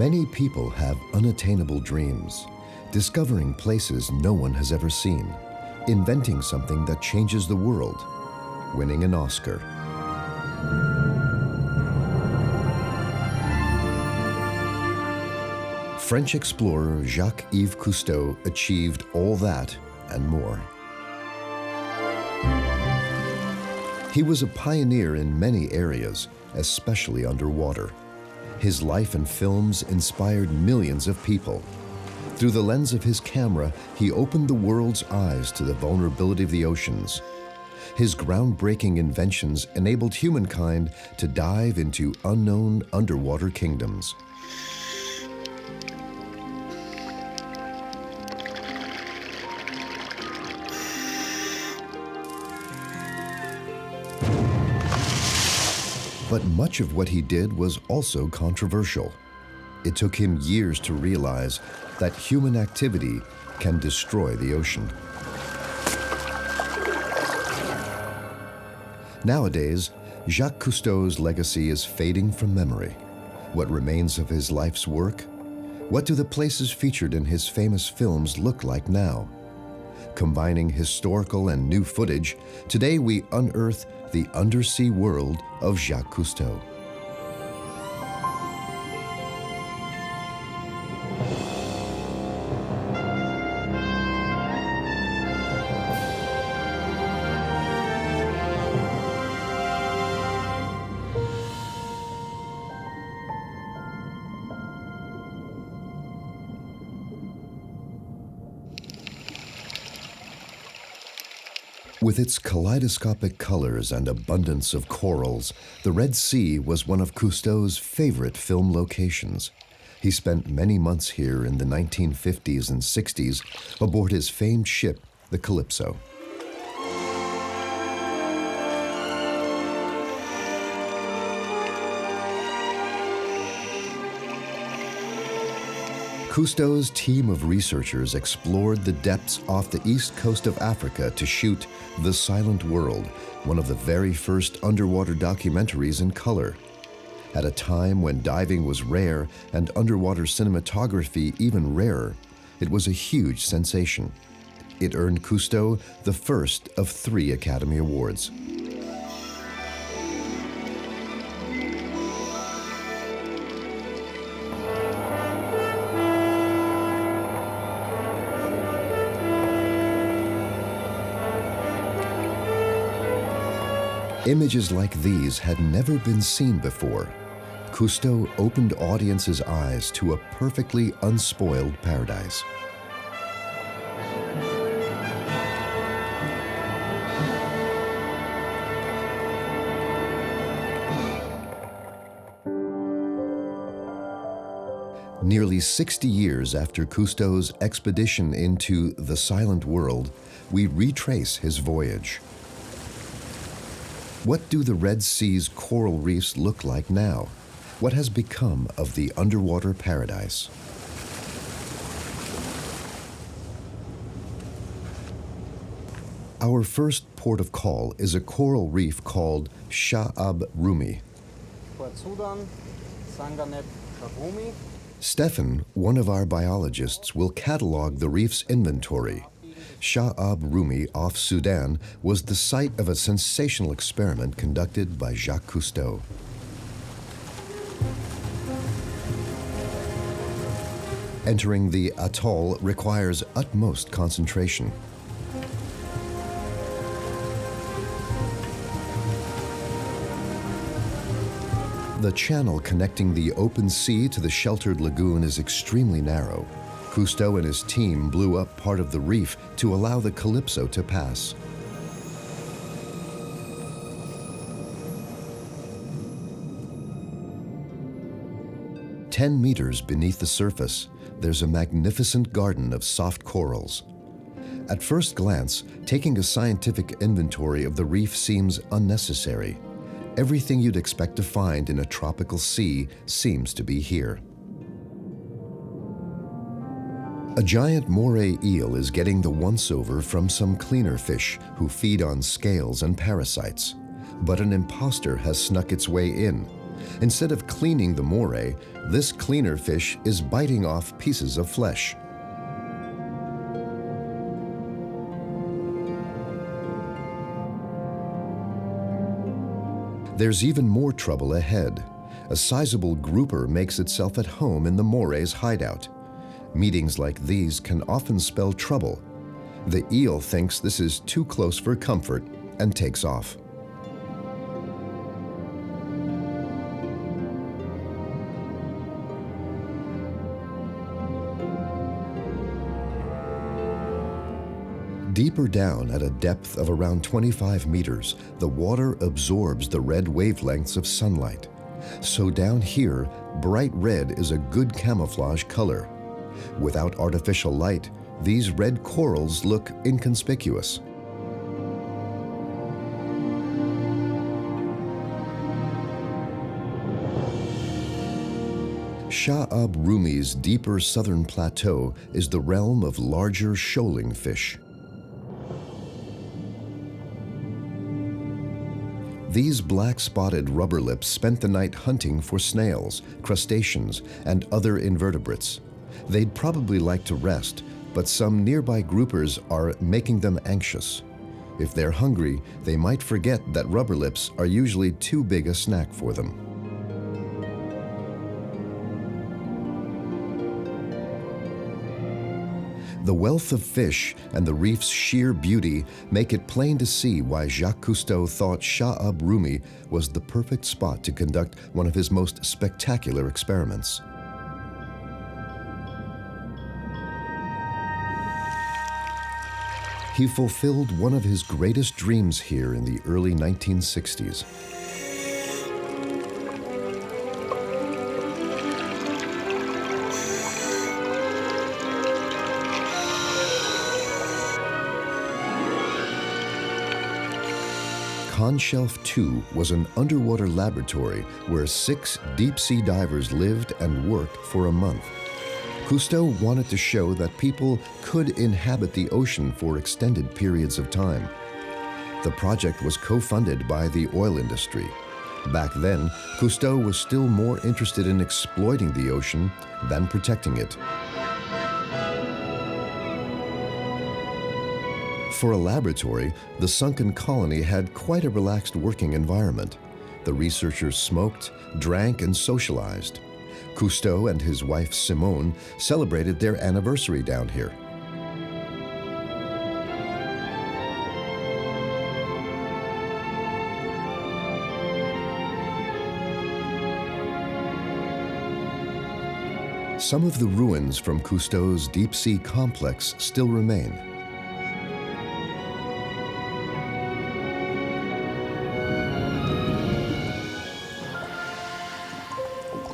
Many people have unattainable dreams, discovering places no one has ever seen, inventing something that changes the world, winning an Oscar. French explorer Jacques Cousteau achieved all that and more. He was a pioneer in many areas, especially underwater. His life and films inspired millions of people. Through the lens of his camera, he opened the world's eyes to the vulnerability of the oceans. His groundbreaking inventions enabled humankind to dive into unknown underwater kingdoms. But much of what he did was also controversial. It took him years to realize that human activity can destroy the ocean. Nowadays, Jacques Cousteau's legacy is fading from memory. What remains of his life's work? What do the places featured in his famous films look like now? Combining historical and new footage, today we unearth the undersea world of Jacques Cousteau. With its kaleidoscopic colors and abundance of corals, the Red Sea was one of Cousteau's favorite film locations. He spent many months here in the 1950s and 60s aboard his famed ship, the Calypso. Cousteau's team of researchers explored the depths off the east coast of Africa to shoot The Silent World, one of the very first underwater documentaries in color. At a time when diving was rare and underwater cinematography even rarer, it was a huge sensation. It earned Cousteau the first of 3 Academy Awards. Images like these had never been seen before. Cousteau opened audiences' eyes to a perfectly unspoiled paradise. Nearly 60 years after Cousteau's expedition into the Silent World, we retrace his voyage. What do the Red Sea's coral reefs look like now? What has become of the underwater paradise? Our first port of call is a coral reef called Sha'ab Rumi. Stefan, one of our biologists, will catalog the reef's inventory. Sha'ab Rumi off Sudan was the site of a sensational experiment conducted by Jacques Cousteau. Entering the atoll requires utmost concentration. The channel connecting the open sea to the sheltered lagoon is extremely narrow. Cousteau and his team blew up part of the reef to allow the Calypso to pass. "10 meters beneath the surface, there's a magnificent garden of soft corals. At first glance, taking a scientific inventory of the reef seems unnecessary. Everything you'd expect to find in a tropical sea seems to be here." A giant moray eel is getting the once-over from some cleaner fish who feed on scales and parasites. But an imposter has snuck its way in. Instead of cleaning the moray, this cleaner fish is biting off pieces of flesh. There's even more trouble ahead. A sizable grouper makes itself at home in the moray's hideout. Meetings like these can often spell trouble. The eel thinks this is too close for comfort and takes off. Deeper down at a depth of around 25 meters, the water absorbs the red wavelengths of sunlight. So down here, bright red is a good camouflage color. Without artificial light, these red corals look inconspicuous. Shah Ab Rumi's deeper southern plateau is the realm of larger shoaling fish. These black-spotted rubber lips spent the night hunting for snails, crustaceans, and other invertebrates. They'd probably like to rest, but some nearby groupers are making them anxious. If they're hungry, they might forget that rubber lips are usually too big a snack for them. The wealth of fish and the reef's sheer beauty make it plain to see why Jacques Cousteau thought Shah Ab Rumi was the perfect spot to conduct one of his most spectacular experiments. He fulfilled one of his greatest dreams here in the early 1960s. Conshelf 2 was an underwater laboratory where 6 deep-sea divers lived and worked for a month. Cousteau wanted to show that people could inhabit the ocean for extended periods of time. The project was co-funded by the oil industry. Back then, Cousteau was still more interested in exploiting the ocean than protecting it. For a laboratory, the sunken colony had quite a relaxed working environment. The researchers smoked, drank, and socialized. Cousteau and his wife Simone celebrated their anniversary down here. Some of the ruins from Cousteau's deep-sea complex still remain.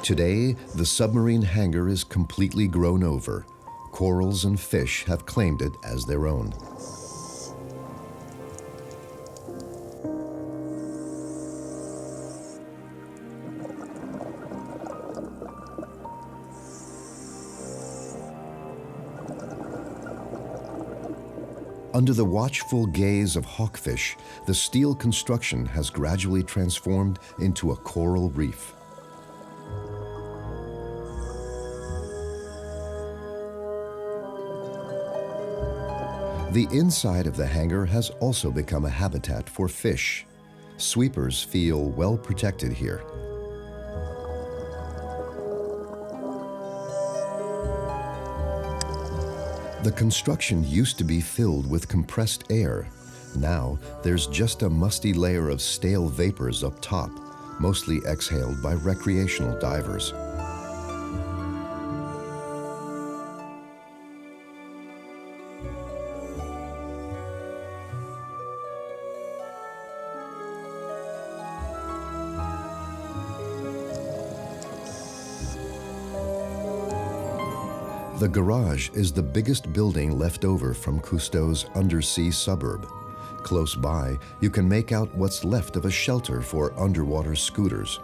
Today, the submarine hangar is completely grown over. Corals and fish have claimed it as their own. Under the watchful gaze of hawkfish, the steel construction has gradually transformed into a coral reef. The inside of the hangar has also become a habitat for fish. Sweepers feel well protected here. The construction used to be filled with compressed air. Now, there's just a musty layer of stale vapors up top, mostly exhaled by recreational divers. The garage is the biggest building left over from Cousteau's undersea suburb. Close by, you can make out what's left of a shelter for underwater scooters.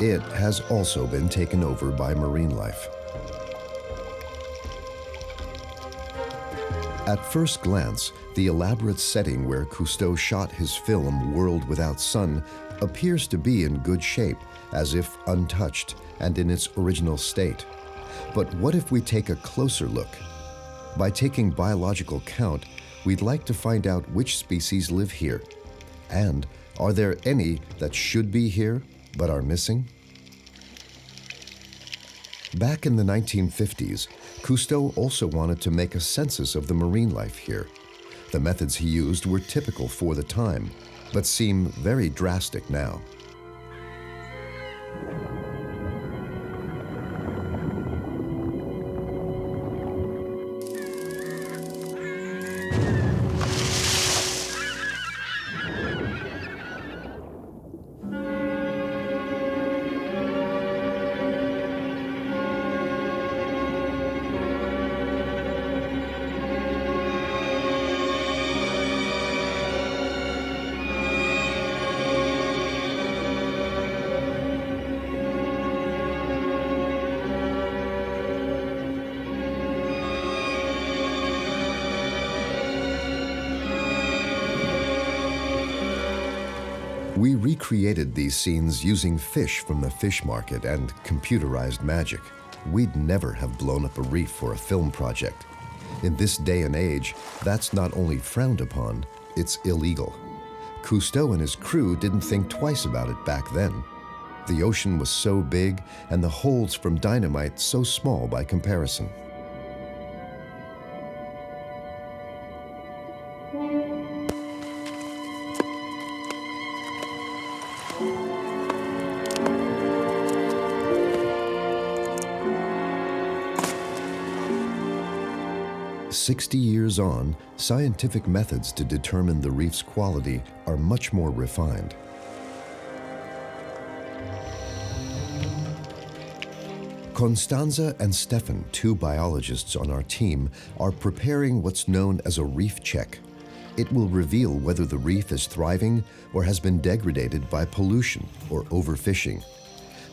It has also been taken over by marine life. At first glance, the elaborate setting where Cousteau shot his film World Without Sun appears to be in good shape, as if untouched and in its original state. But what if we take a closer look? By taking biological count, we'd like to find out which species live here. And are there any that should be here but are missing? Back in the 1950s, Cousteau also wanted to make a census of the marine life here. The methods he used were typical for the time, but seem very drastic now. We recreated these scenes using fish from the fish market and computerized magic. We'd never have blown up a reef for a film project. In this day and age, that's not only frowned upon, it's illegal. Cousteau and his crew didn't think twice about it back then. The ocean was so big and the holes from dynamite so small by comparison. "60 years on, scientific methods to determine the reef's quality are much more refined. Constanza and Stefan, two biologists on our team, are preparing what's known as a reef check. It will reveal whether the reef is thriving or has been degraded by pollution or overfishing.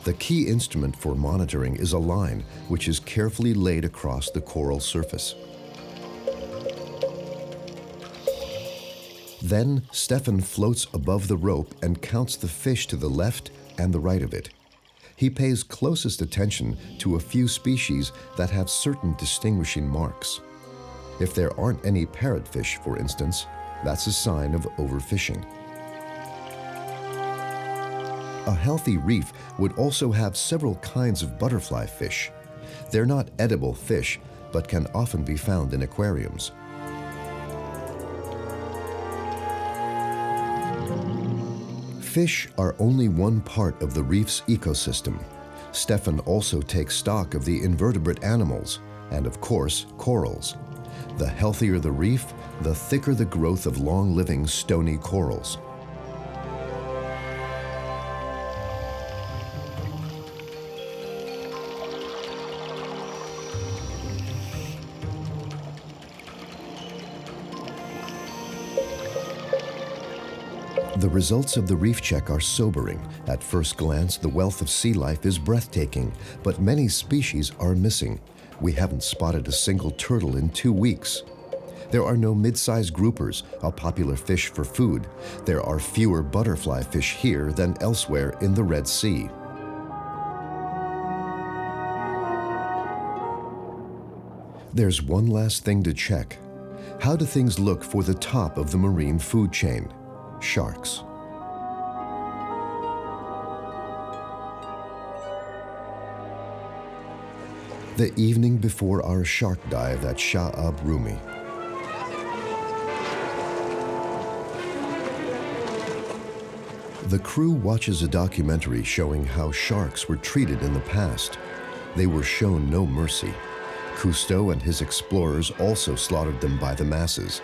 The key instrument for monitoring is a line which is carefully laid across the coral surface. Then, Stefan floats above the rope and counts the fish to the left and the right of it. He pays closest attention to a few species that have certain distinguishing marks. If there aren't any parrotfish, for instance, that's a sign of overfishing. A healthy reef would also have several kinds of butterfly fish. They're not edible fish, but can often be found in aquariums. Fish are only one part of the reef's ecosystem. Stefan also takes stock of the invertebrate animals and, of course, corals. The healthier the reef, the thicker the growth of long-living stony corals. The results of the reef check are sobering. At first glance, the wealth of sea life is breathtaking, but many species are missing. We haven't spotted a single turtle in 2 weeks. There are no mid-sized groupers, a popular fish for food. There are fewer butterfly fish here than elsewhere in the Red Sea. There's one last thing to check. How do things look for the top of the marine food chain? Sharks. The evening before our shark dive at Shah Ab Rumi. The crew watches a documentary showing how sharks were treated in the past. They were shown no mercy. Cousteau and his explorers also slaughtered them by the masses.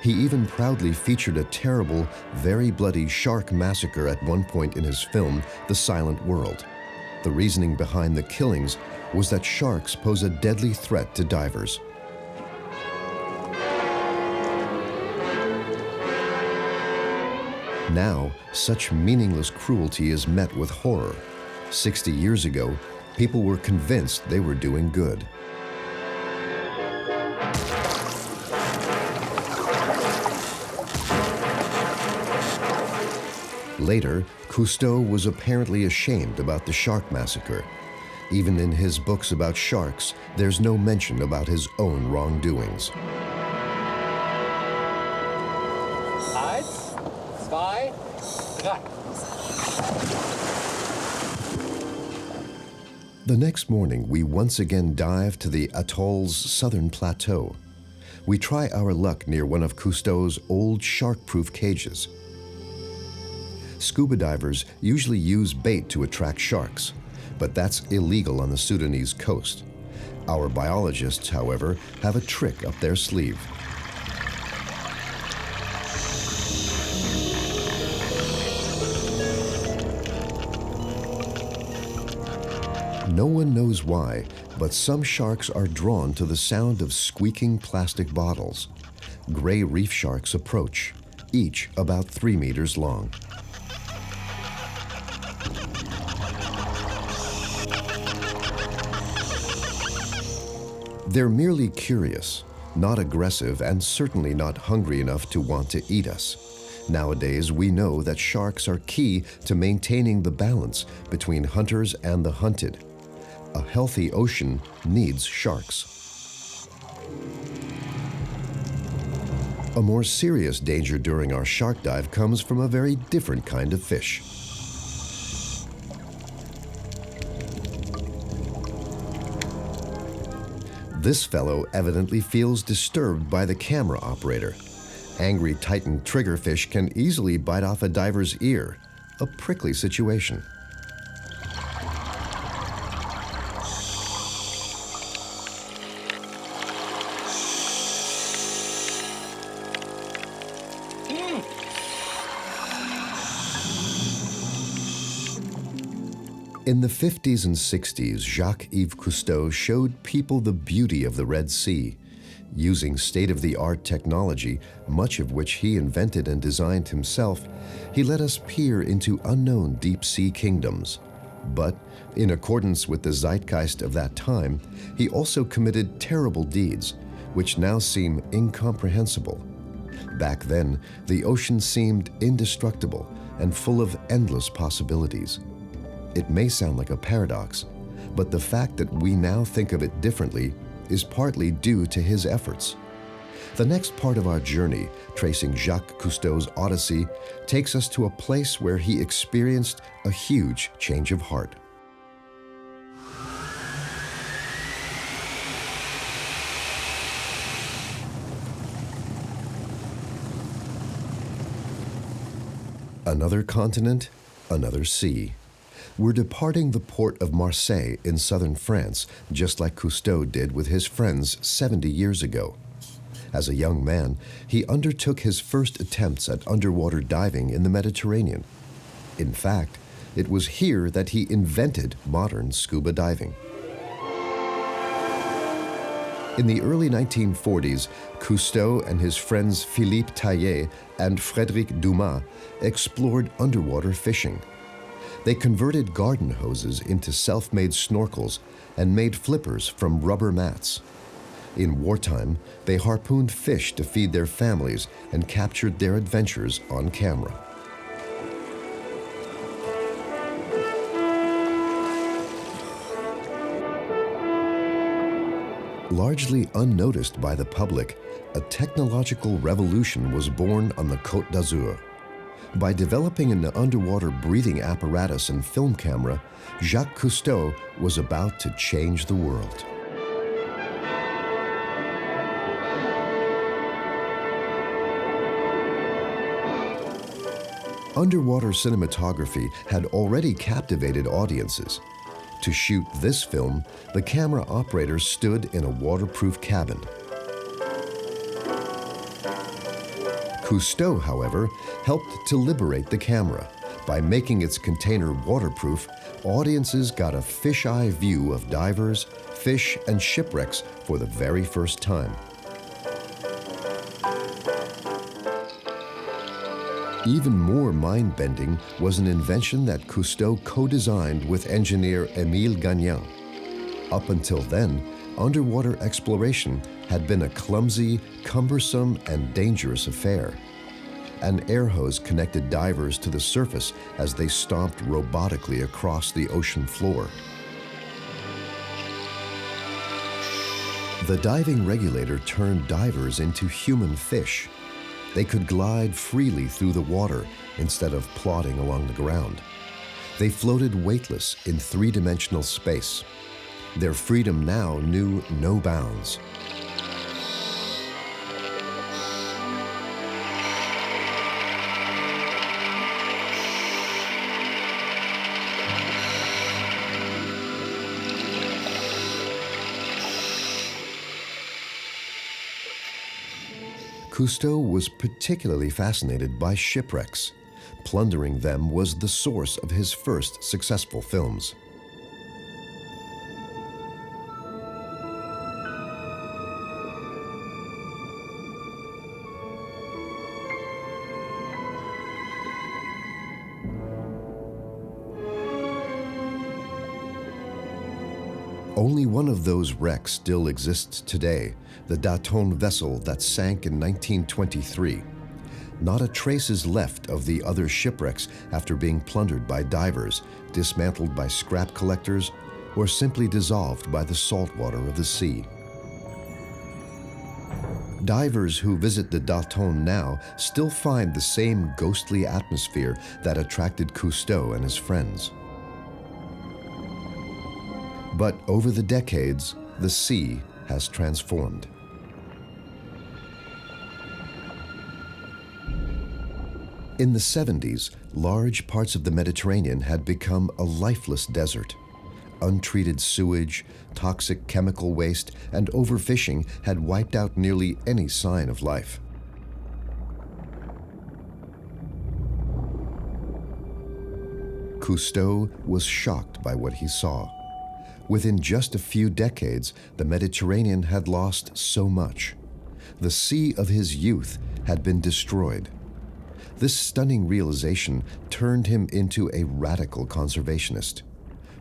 He even proudly featured a terrible, very bloody shark massacre at one point in his film, The Silent World. The reasoning behind the killings was that sharks pose a deadly threat to divers. Now, such meaningless cruelty is met with horror. 60 years ago, people were convinced they were doing good. Later, Cousteau was apparently ashamed about the shark massacre. Even in his books about sharks, there's no mention about his own wrongdoings. Eins, zwei, drei. The next morning, we once again dive to the atoll's southern plateau. We try our luck near one of Cousteau's old shark-proof cages. Scuba divers usually use bait to attract sharks, but that's illegal on the Sudanese coast. Our biologists, however, have a trick up their sleeve. No one knows why, but some sharks are drawn to the sound of squeaking plastic bottles. Gray reef sharks approach, each about 3 meters long. They're merely curious, not aggressive, and certainly not hungry enough to want to eat us. Nowadays, we know that sharks are key to maintaining the balance between hunters and the hunted. A healthy ocean needs sharks. A more serious danger during our shark dive comes from a very different kind of fish. This fellow evidently feels disturbed by the camera operator. Angry Titan triggerfish can easily bite off a diver's ear, a prickly situation. In the 50s and 60s, Jacques Cousteau showed people the beauty of the Red Sea. Using state-of-the-art technology, much of which he invented and designed himself, he let us peer into unknown deep-sea kingdoms. But, in accordance with the zeitgeist of that time, he also committed terrible deeds, which now seem incomprehensible. Back then, the ocean seemed indestructible and full of endless possibilities. It may sound like a paradox, but the fact that we now think of it differently is partly due to his efforts. The next part of our journey, tracing Jacques Cousteau's Odyssey, takes us to a place where he experienced a huge change of heart. Another continent, another sea. We're departing the port of Marseille in southern France, just like Cousteau did with his friends 70 years ago. As a young man, he undertook his first attempts at underwater diving in the Mediterranean. In fact, it was here that he invented modern scuba diving. In the early 1940s, Cousteau and his friends Philippe Taillet and Frédéric Dumas explored underwater fishing. They converted garden hoses into self-made snorkels and made flippers from rubber mats. In wartime, they harpooned fish to feed their families and captured their adventures on camera. Largely unnoticed by the public, a technological revolution was born on the Côte d'Azur. By developing an underwater breathing apparatus and film camera, Jacques Cousteau was about to change the world. Underwater cinematography had already captivated audiences. To shoot this film, the camera operator stood in a waterproof cabin. Cousteau, however, helped to liberate the camera. By making its container waterproof, audiences got a fisheye view of divers, fish, and shipwrecks for the very first time. Even more mind-bending was an invention that Cousteau co-designed with engineer Émile Gagnan. Up until then, underwater exploration had been a clumsy, cumbersome, and dangerous affair. An air hose connected divers to the surface as they stomped robotically across the ocean floor. The diving regulator turned divers into human fish. They could glide freely through the water instead of plodding along the ground. They floated weightless in three-dimensional space. Their freedom now knew no bounds. Cousteau was particularly fascinated by shipwrecks. Plundering them was the source of his first successful films. Only one of those wrecks still exists today, the Daton vessel that sank in 1923. Not a trace is left of the other shipwrecks after being plundered by divers, dismantled by scrap collectors, or simply dissolved by the salt water of the sea. Divers who visit the Daton now still find the same ghostly atmosphere that attracted Cousteau and his friends. But over the decades, the sea has transformed. In the 70s, large parts of the Mediterranean had become a lifeless desert. Untreated sewage, toxic chemical waste, and overfishing had wiped out nearly any sign of life. Cousteau was shocked by what he saw. Within just a few decades, the Mediterranean had lost so much. The sea of his youth had been destroyed. This stunning realization turned him into a radical conservationist.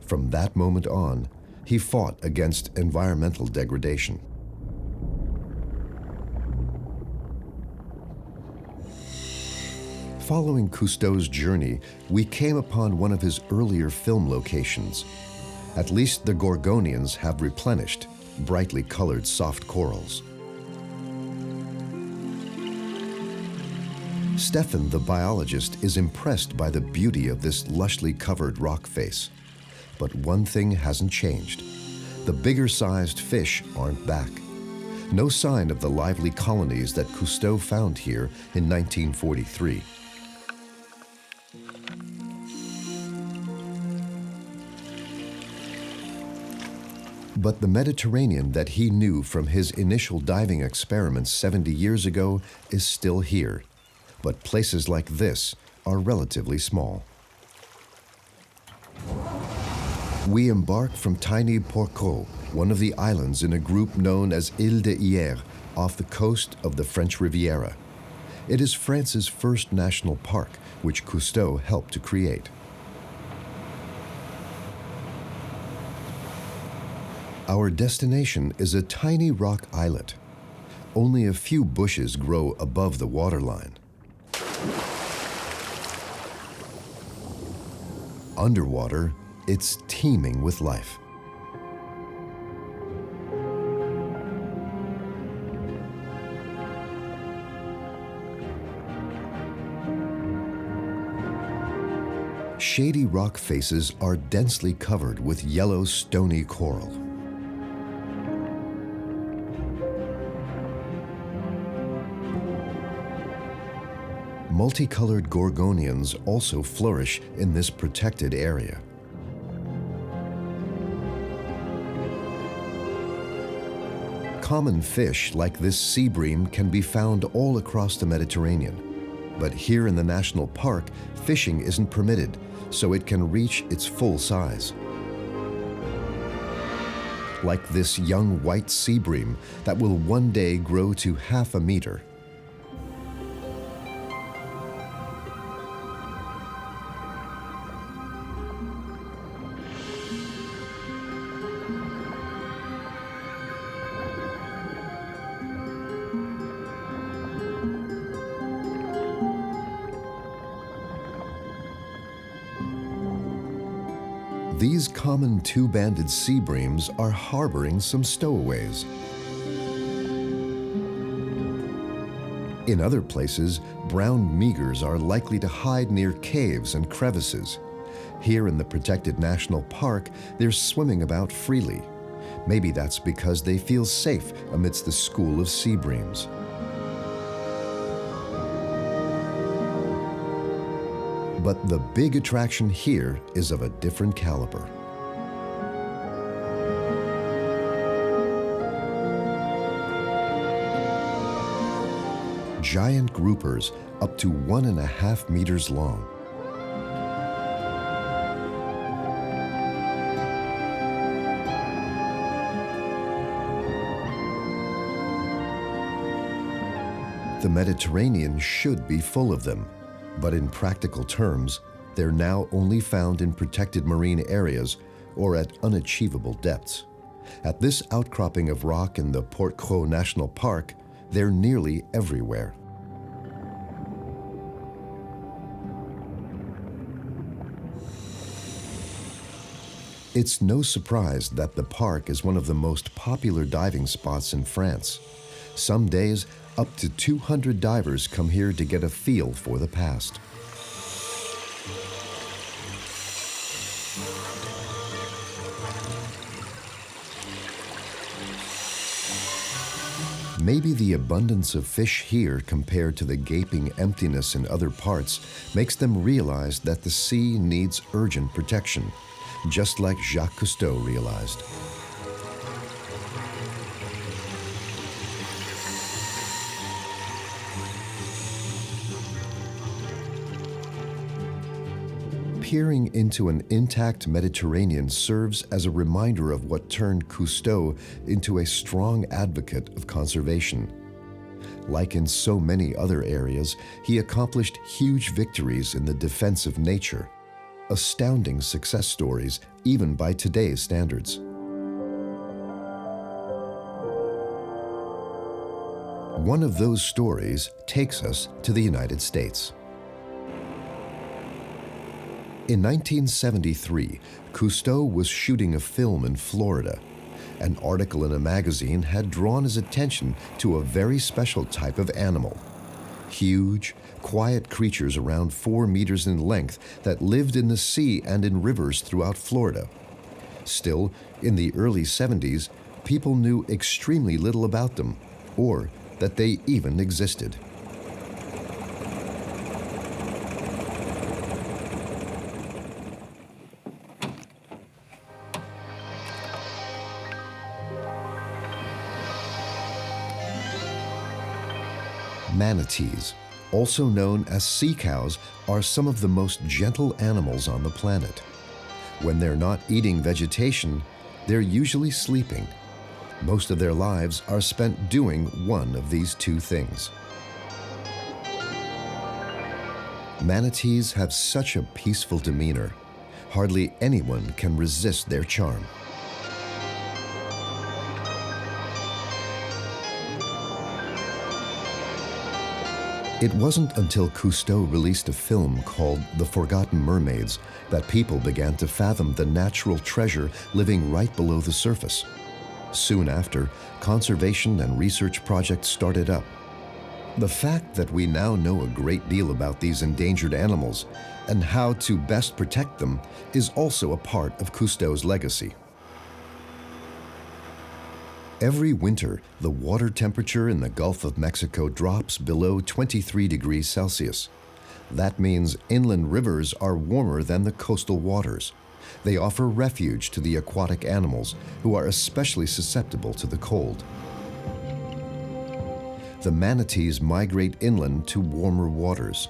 From that moment on, he fought against environmental degradation. Following Cousteau's journey, we came upon one of his earlier film locations. At least the Gorgonians have replenished brightly colored soft corals. Stefan, the biologist, is impressed by the beauty of this lushly covered rock face. But one thing hasn't changed. The bigger-sized fish aren't back. No sign of the lively colonies that Cousteau found here in 1943. But the Mediterranean that he knew from his initial diving experiments 70 years ago is still here. But places like this are relatively small. We embark from tiny Porquerolles, one of the islands in a group known as Île de Heir, off the coast of the French Riviera. It is France's first national park, which Cousteau helped to create. Our destination is a tiny rock islet. Only a few bushes grow above the waterline. Underwater, it's teeming with life. Shady rock faces are densely covered with yellow stony coral. Multicolored gorgonians also flourish in this protected area. Common fish like this sea bream can be found all across the Mediterranean. But here in the national park, fishing isn't permitted, so it can reach its full size. Like this young white sea bream that will one day grow to half a meter. these common two-banded sea breams are harboring some stowaways. In other places, brown meagres are likely to hide near caves and crevices. Here in the protected national park, they're swimming about freely. Maybe that's because they feel safe amidst the school of sea breams. But the big attraction here is of a different caliber. Giant groupers up to 1.5 meters long. The Mediterranean should be full of them, but in practical terms, they're now only found in protected marine areas or at unachievable depths. At this outcropping of rock in the Port-Cros National Park, they're nearly everywhere. It's no surprise that the park is one of the most popular diving spots in France. Some days, up to 200 divers come here to get a feel for the past. Maybe the abundance of fish here compared to the gaping emptiness in other parts makes them realize that the sea needs urgent protection, just like Jacques Cousteau realized. Peering into an intact Mediterranean serves as a reminder of what turned Cousteau into a strong advocate of conservation. Like in so many other areas, he accomplished huge victories in the defense of nature. Astounding success stories, even by today's standards. One of those stories takes us to the United States. In 1973, Cousteau was shooting a film in Florida. An article in a magazine had drawn his attention to a very special type of animal. Huge, quiet creatures around 4 meters in length that lived in the sea and in rivers throughout Florida. Still, in the early 70s, people knew extremely little about them, or that they even existed. Manatees, also known as sea cows, are some of the most gentle animals on the planet. When they're not eating vegetation, they're usually sleeping. Most of their lives are spent doing one of these two things. Manatees have such a peaceful demeanor. Hardly anyone can resist their charm. It wasn't until Cousteau released a film called The Forgotten Mermaids that people began to fathom the natural treasure living right below the surface. Soon after, conservation and research projects started up. The fact that we now know a great deal about these endangered animals and how to best protect them is also a part of Cousteau's legacy. Every winter, the water temperature in the Gulf of Mexico drops below 23 degrees Celsius. That means inland rivers are warmer than the coastal waters. They offer refuge to the aquatic animals, who are especially susceptible to the cold. The manatees migrate inland to warmer waters.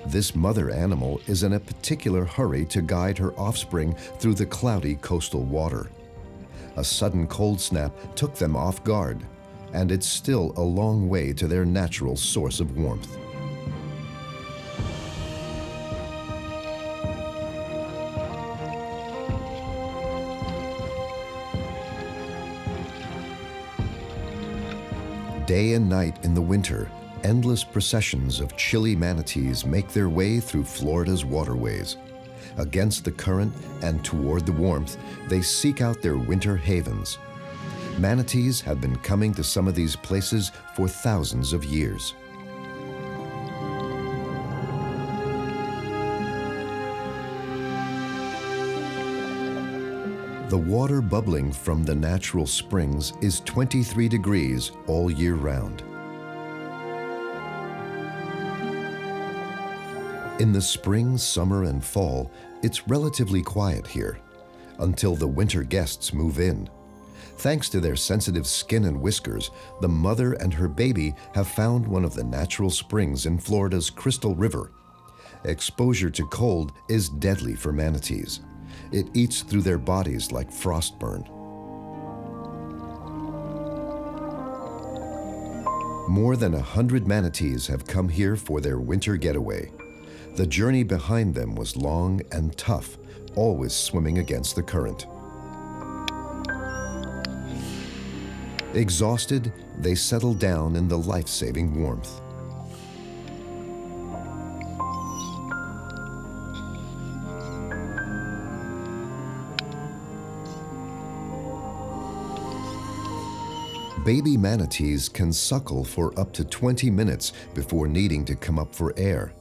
This mother animal is in a particular hurry to guide her offspring through the cloudy coastal water. A sudden cold snap took them off guard, and it's still a long way to their natural source of warmth. Day and night in the winter, endless processions of chilly manatees make their way through Florida's waterways. Against the current and toward the warmth, they seek out their winter havens. Manatees have been coming to some of these places for thousands of years. The water bubbling from the natural springs is 23 degrees all year round. In the spring, summer, and fall, it's relatively quiet here until the winter guests move in. Thanks to their sensitive skin and whiskers, the mother and her baby have found one of the natural springs in Florida's Crystal River. Exposure to cold is deadly for manatees. It eats through their bodies like frostburn. More than 100 manatees have come here for their winter getaway. The journey behind them was long and tough, always swimming against the current. Exhausted, they settle down in the life-saving warmth. Baby manatees can suckle for up to 20 minutes before needing to come up for air.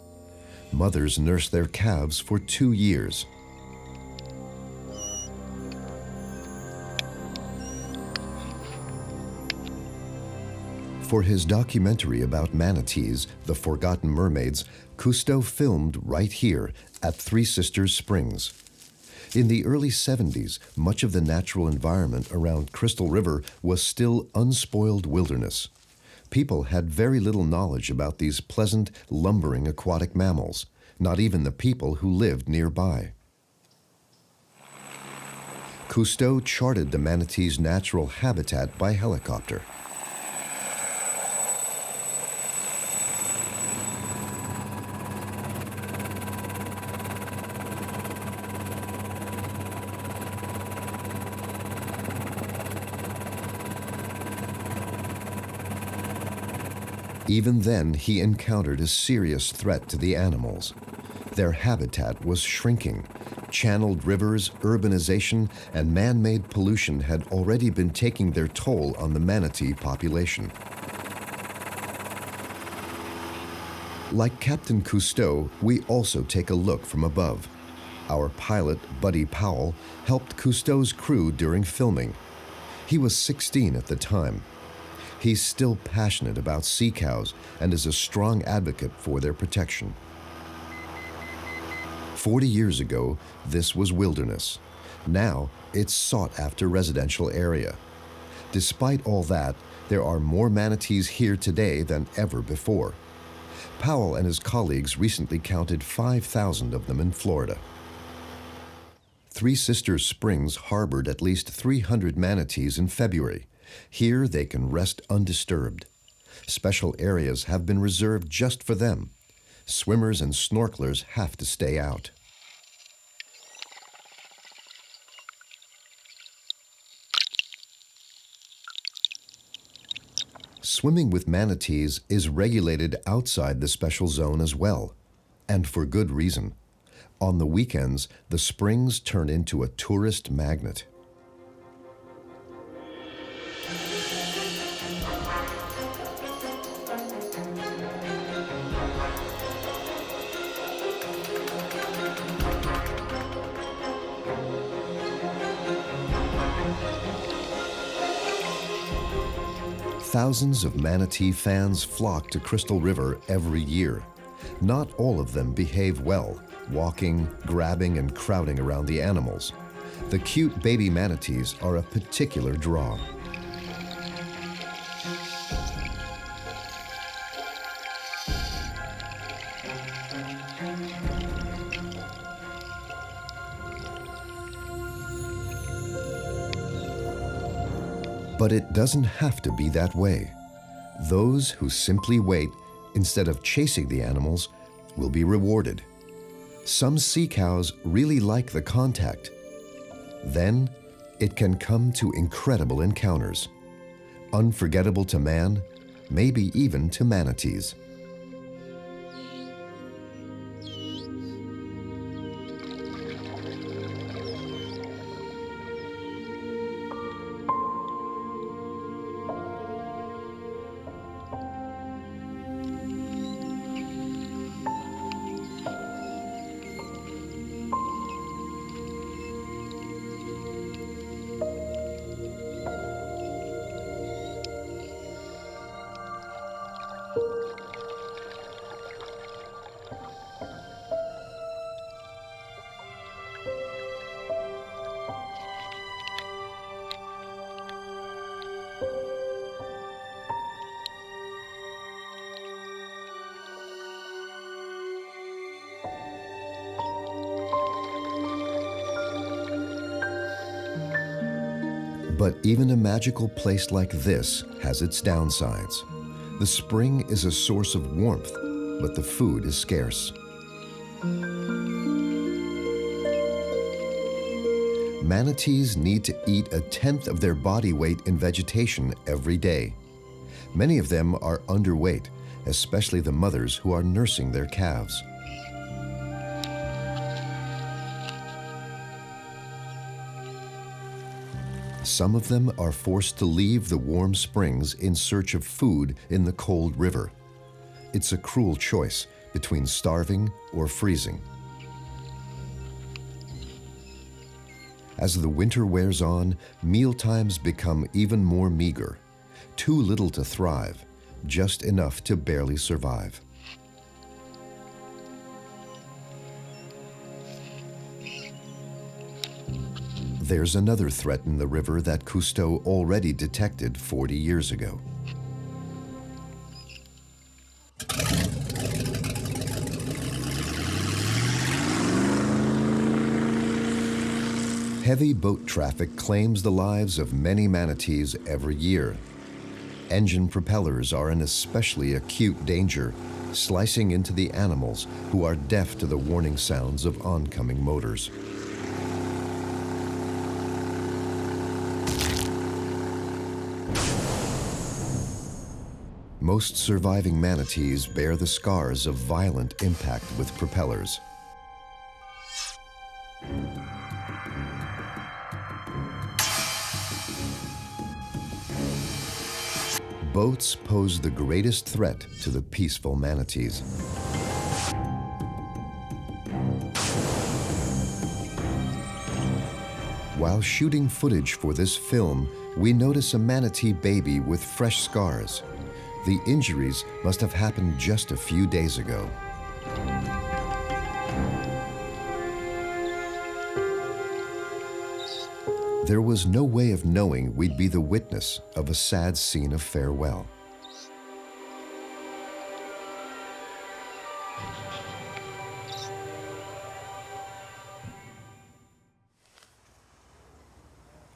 Mothers nurse their calves for 2 years. For his documentary about manatees, The Forgotten Mermaids, Cousteau filmed right here at Three Sisters Springs. In the early 70s, much of the natural environment around Crystal River was still unspoiled wilderness. People had very little knowledge about these pleasant, lumbering aquatic mammals, not even the people who lived nearby. Cousteau charted the manatee's natural habitat by helicopter. Even then, he encountered a serious threat to the animals. Their habitat was shrinking. Channeled rivers, urbanization, and man-made pollution had already been taking their toll on the manatee population. Like Captain Cousteau, we also take a look from above. Our pilot, Buddy Powell, helped Cousteau's crew during filming. He was 16 at the time. He's still passionate about sea cows and is a strong advocate for their protection. 40 years ago, this was wilderness. Now, it's sought-after residential area. Despite all that, there are more manatees here today than ever before. Powell and his colleagues recently counted 5,000 of them in Florida. Three Sisters Springs harbored at least 300 manatees in February. Here they can rest undisturbed. Special areas have been reserved just for them. Swimmers and snorkelers have to stay out. Swimming with manatees is regulated outside the special zone as well, and for good reason. On the weekends, the springs turn into a tourist magnet. Thousands of manatee fans flock to Crystal River every year. Not all of them behave well, walking, grabbing, and crowding around the animals. The cute baby manatees are a particular draw. But it doesn't have to be that way. Those who simply wait instead of chasing the animals will be rewarded. Some sea cows really like the contact. Then it can come to incredible encounters, unforgettable to man, maybe even to manatees. But even a magical place like this has its downsides. The spring is a source of warmth, but the food is scarce. Manatees need to eat 1/10 of their body weight in vegetation every day. Many of them are underweight, especially the mothers who are nursing their calves. Some of them are forced to leave the warm springs in search of food in the cold river. It's a cruel choice between starving or freezing. As the winter wears on, mealtimes become even more meager. Too little to thrive, just enough to barely survive. There's another threat in the river that Cousteau already detected 40 years ago. Heavy boat traffic claims the lives of many manatees every year. Engine propellers are an especially acute danger, slicing into the animals who are deaf to the warning sounds of oncoming motors. Most surviving manatees bear the scars of violent impact with propellers. Boats pose the greatest threat to the peaceful manatees. While shooting footage for this film, we notice a manatee baby with fresh scars. The injuries must have happened just a few days ago. There was no way of knowing we'd be the witness of a sad scene of farewell.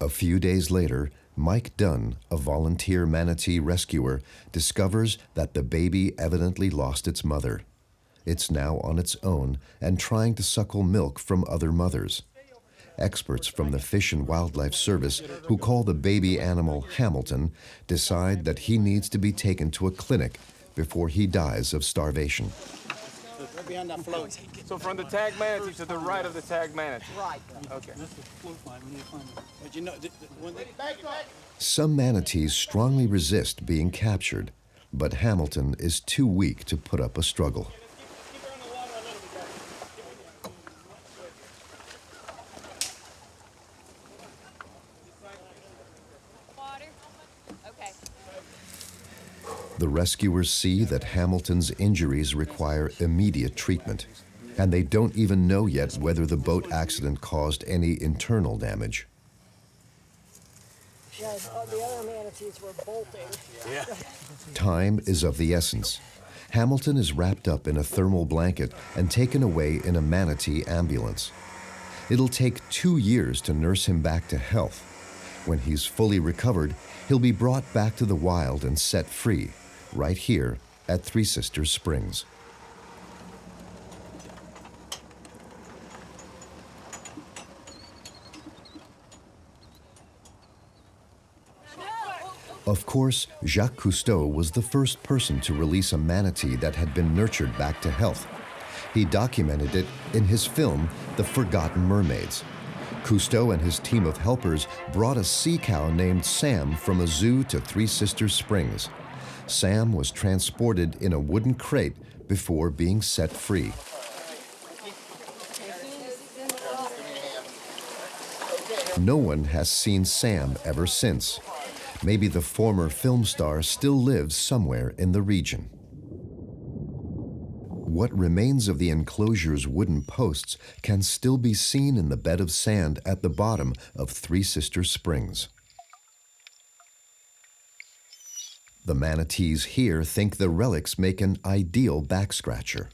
A few days later, Mike Dunn, a volunteer manatee rescuer, discovers that the baby evidently lost its mother. It's now on its own and trying to suckle milk from other mothers. Experts from the Fish and Wildlife Service, who call the baby animal Hamilton, decide that he needs to be taken to a clinic before he dies of starvation. Behind that float. So from the tag manatee to the right of the tag manatee? Right. Okay. But you know, when they Some manatees strongly resist being captured, but Hamilton is too weak to put up a struggle. The rescuers see that Hamilton's injuries require immediate treatment, and they don't even know yet whether the boat accident caused any internal damage. Yeah, the other manatees were bolting. Yeah. Time is of the essence. Hamilton is wrapped up in a thermal blanket and taken away in a manatee ambulance. It'll take 2 years to nurse him back to health. When he's fully recovered, he'll be brought back to the wild and set free, right here at Three Sisters Springs. Of course, Jacques Cousteau was the first person to release a manatee that had been nurtured back to health. He documented it in his film, The Forgotten Mermaids. Cousteau and his team of helpers brought a sea cow named Sam from a zoo to Three Sisters Springs. Sam was transported in a wooden crate before being set free. No one has seen Sam ever since. Maybe the former film star still lives somewhere in the region. What remains of the enclosure's wooden posts can still be seen in the bed of sand at the bottom of Three Sisters Springs. The manatees here think the relics make an ideal back scratcher.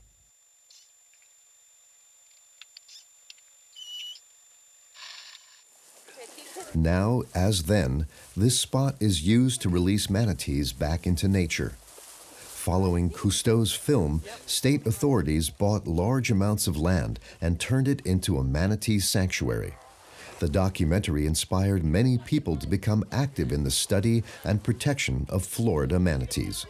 Now, as then, this spot is used to release manatees back into nature. Following Cousteau's film, state authorities bought large amounts of land and turned it into a manatee sanctuary. The documentary inspired many people to become active in the study and protection of Florida manatees.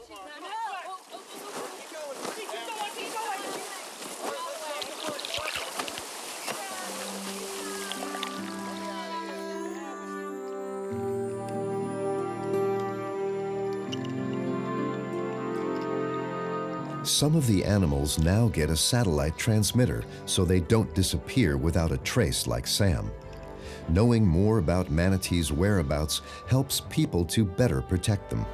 Some of the animals now get a satellite transmitter so they don't disappear without a trace like Sam. Knowing more about manatees' whereabouts helps people to better protect them.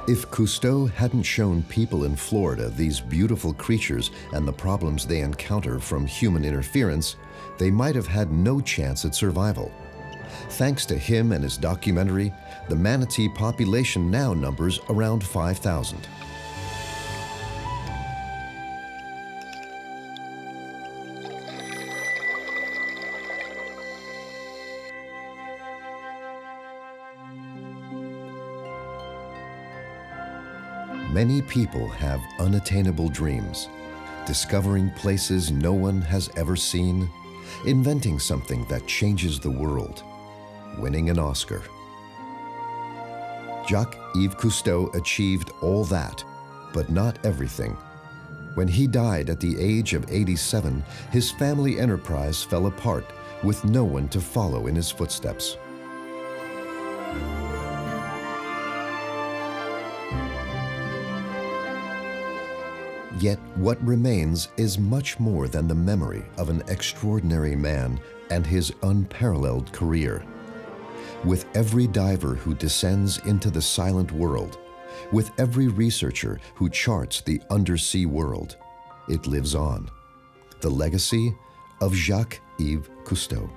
If Cousteau hadn't shown people in Florida these beautiful creatures and the problems they encounter from human interference, they might have had no chance at survival. Thanks to him and his documentary, the manatee population now numbers around 5,000. Many people have unattainable dreams, discovering places no one has ever seen, inventing something that changes the world, winning an Oscar. Jacques-Yves Cousteau achieved all that, but not everything. When he died at the age of 87, his family enterprise fell apart with no one to follow in his footsteps. Yet what remains is much more than the memory of an extraordinary man and his unparalleled career. With every diver who descends into the silent world, with every researcher who charts the undersea world, it lives on. The legacy of Jacques-Yves Cousteau.